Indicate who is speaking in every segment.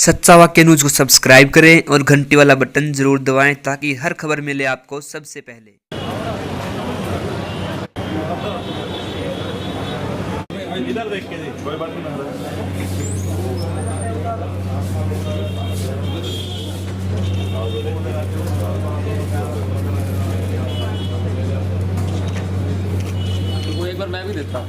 Speaker 1: सच्चा वाक्य न्यूज को सब्सक्राइब करें और घंटी वाला बटन जरूर दबाएं ताकि हर खबर मिले आपको सबसे पहले।
Speaker 2: इधर देख के कोई बात नहीं।
Speaker 3: वो एक बार मैं भी देता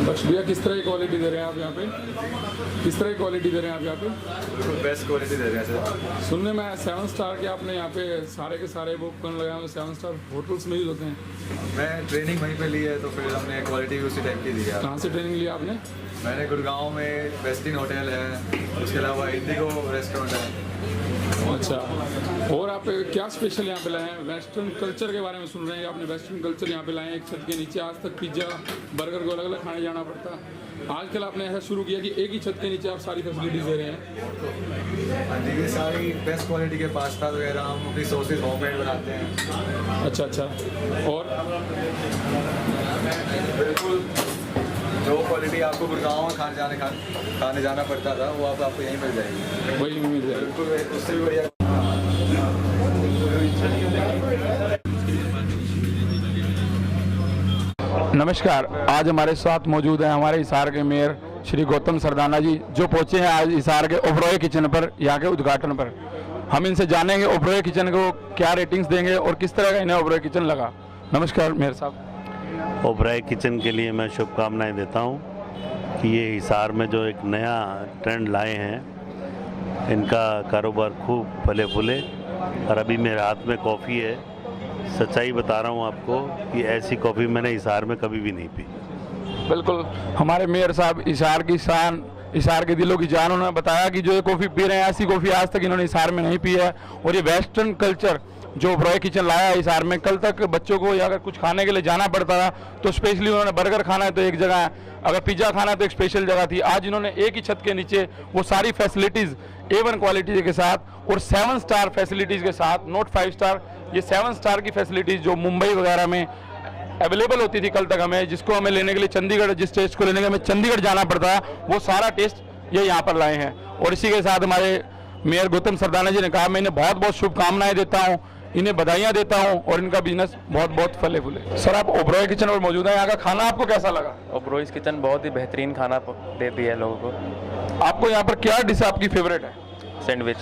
Speaker 4: बख्श भैया, किस तरह की क्वालिटी दे रहे हैं आप यहाँ पे? किस तरह की क्वालिटी दे रहे हैं आप यहाँ पे?
Speaker 2: बेस्ट क्वालिटी दे रहे हैं सर।
Speaker 4: सुनने में 7 स्टार के आपने यहाँ पे सारे के सारे बुक करने लगा हुए 7 स्टार होटल्स में यूज होते हैं।
Speaker 2: मैं ट्रेनिंग वहीं पे ली है तो फिर हमने क्वालिटी भी उसी टाइप की दी है।
Speaker 4: कहाँ से ट्रेनिंग लिया आपने?
Speaker 2: मैंने गुड़गांव में वेस्टिन होटल है, उसके अलावा इंडिगो रेस्टोरेंट है।
Speaker 4: अच्छा, और आप क्या स्पेशल यहाँ पे लाए हैं? वेस्टर्न कल्चर के बारे में सुन रहे हैं, आपने वेस्टर्न कल्चर यहाँ पे लाए हैं। एक छत के नीचे आज तक पिज्ज़ा बर्गर को अलग अलग खाने जाना पड़ता, आजकल आपने ऐसा शुरू किया कि एक ही छत के नीचे आप सारी फैसिलिटीज दे रहे हैं।
Speaker 2: हाँ जी, ये सारी बेस्ट क्वालिटी के पास्ता वगैरह हम अपनी सॉसेज होममेड बनाते हैं।
Speaker 4: अच्छा अच्छा, और
Speaker 2: बिल्कुल जो क्वालिटी आपको गुड़गांव में खाने जाना पड़ता था वो आपको यहीं मिल जाएगी।
Speaker 4: वही मिल जाएगा।
Speaker 2: बिल्कुल उससे भी बढ़िया।
Speaker 4: नमस्कार, आज हमारे साथ मौजूद हैं हमारे हिसार के मेयर श्री गौतम सरदाना जी, जो पहुंचे हैं आज हिसार के ओबरॉय किचन पर, यहाँ के उद्घाटन पर। हम इनसे जानेंगे ओबरॉय किचन को क्या रेटिंग्स देंगे और किस तरह का इन्हें ओबरॉय किचन लगा। नमस्कार मेयर साहब।
Speaker 5: ओबरॉय किचन के लिए मैं शुभकामनाएं देता हूं कि ये हिसार में जो एक नया ट्रेंड लाए हैं, इनका कारोबार खूब फले फूले। और अभी मेरे हाथ में कॉफ़ी है, सच्चाई बता रहा हूं आपको कि ऐसी कॉफ़ी मैंने हिसार में कभी भी नहीं पी।
Speaker 4: बिल्कुल, हमारे मेयर साहब हिसार की शान, हिसार के दिलों की जान, उन्होंने बताया कि जो ये कॉफ़ी पी रहे हैं ऐसी कॉफ़ी आज तक इन्होंने हिसार में नहीं पी है। और ये वेस्टर्न कल्चर जो ओबरॉय किचन लाया है हिसार में, कल तक बच्चों को या अगर कुछ खाने के लिए जाना पड़ता था तो स्पेशली उन्होंने बर्गर खाना है तो एक जगह है, अगर पिज्ज़ा खाना है तो एक स्पेशल जगह थी। आज इन्होंने एक ही छत के नीचे वो सारी फैसिलिटीज़ A1 क्वालिटी के साथ और 7 स्टार फैसिलिटीज़ के साथ, नॉट 5 स्टार, ये 7 स्टार की फैसिलिटीज़ जो मुंबई वगैरह में अवेलेबल होती थी कल तक हमें, जिसको हमें लेने के लिए चंडीगढ़, जिस टेस्ट को लेने के लिए हमें चंडीगढ़ जाना पड़ता है, वो सारा टेस्ट ये यहाँ पर लाए हैं। और इसी के साथ हमारे मेयर गौतम सरदाना जी ने कहा, मैं इन्हें बहुत बहुत शुभकामनाएं देता हूँ, इन्हें बधाइयाँ देता हूँ और इनका बिजनेस बहुत बहुत फले फूले। सर, आप ओबरॉय किचन पर मौजूद हैं, यहाँ का खाना आपको कैसा लगा?
Speaker 3: ओबरॉय किचन बहुत ही बेहतरीन खाना देती है लोगों को।
Speaker 4: आपको यहाँ पर क्या डिश आपकी फेवरेट है?
Speaker 3: सैंडविच।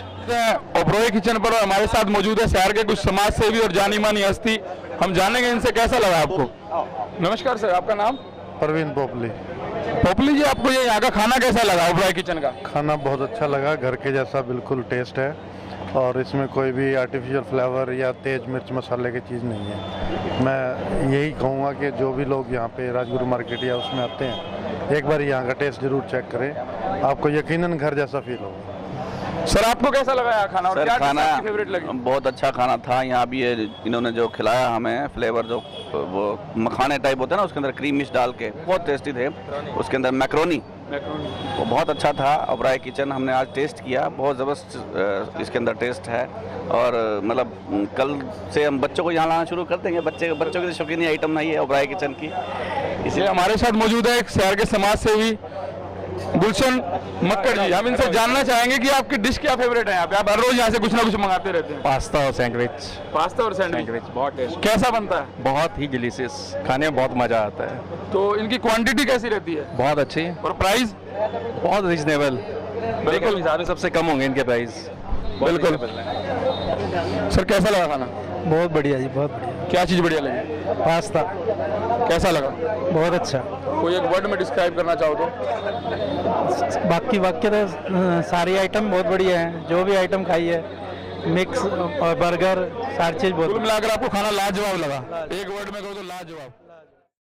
Speaker 4: ओबरॉय किचन पर हमारे साथ मौजूद है शहर के कुछ समाज सेवी और जानी मानी हस्ती, हम जानेंगे इनसे कैसा लगा आपको। नमस्कार सर, आपका नाम?
Speaker 6: परवीन पोपली।
Speaker 4: पोपली जी, आपको ये यहाँ का खाना कैसा लगा ओबरॉय किचन का?
Speaker 6: खाना बहुत अच्छा लगा, घर के जैसा बिल्कुल टेस्ट है और इसमें कोई भी आर्टिफिशियल फ्लेवर या तेज मिर्च मसाले की चीज़ नहीं है। मैं यही कहूँगा कि जो भी लोग यहाँ पे राजगुरु मार्केट या उसमें आते हैं, एक बार यहाँ का टेस्ट जरूर चेक करें, आपको यकीनन घर जैसा फील होगा।
Speaker 4: सर, आपको कैसा लगा यहाँ खाना और
Speaker 7: सर,
Speaker 4: क्या
Speaker 7: खाना
Speaker 4: आपकी फेवरेट लगी?
Speaker 7: बहुत अच्छा खाना था। यहाँ भी ये इन्होंने जो खिलाया हमें फ्लेवर, जो वो मखाने टाइप होता है ना, उसके अंदर क्रीम मिर्च डाल के, बहुत टेस्टी थे। उसके अंदर मैक्रोनी, वो बहुत अच्छा था। ओबरॉय किचन हमने आज टेस्ट किया, बहुत ज़बरदस्त इसके अंदर टेस्ट है। और मतलब कल से हम बच्चों को यहाँ लाना शुरू कर देंगे। बच्चों की शौकीनी आइटम नहीं है ओबरॉय किचन की।
Speaker 4: इसलिए हमारे साथ मौजूद है एक शहर के समाज सेवी गुलशन मक्कड़ जी, हम इनसे जानना चाहेंगे कि आपकी डिश क्या फेवरेट है यहाँ पे? आप हर रोज यहाँ से कुछ ना कुछ मंगाते रहते हैं।
Speaker 3: पास्ता और सैंडविच।
Speaker 4: पास्ता और सैंडविच
Speaker 3: बहुत टेस्ट,
Speaker 4: कैसा बनता है?
Speaker 3: बहुत ही डिलीशियस, खाने में बहुत मज़ा आता है।
Speaker 4: तो इनकी क्वांटिटी कैसी रहती है?
Speaker 3: बहुत अच्छी
Speaker 4: और प्राइस?
Speaker 3: बहुत रिजनेबल, बिल्कुल हिसार में सबसे कम होंगे इनके प्राइस।
Speaker 4: बिल्कुल। सर, कैसा लगा खाना?
Speaker 8: बहुत बढ़िया जी, बहुत बढ़िया।
Speaker 4: क्या चीज़ बढ़िया लगी?
Speaker 8: पास्ता।
Speaker 4: कैसा लगा?
Speaker 8: बहुत अच्छा।
Speaker 4: कोई एक वर्ड में डिस्क्राइब करना चाहो तो?
Speaker 8: बाकी वाक्य तो सारी आइटम बहुत बढ़िया है, जो भी आइटम खाई है, मिक्स और बर्गर, सारी चीज़ बहुत।
Speaker 4: कुल मिलाकर आपको खाना लाजवाब लगा? एक वर्ड में कहो तो लाजवाब।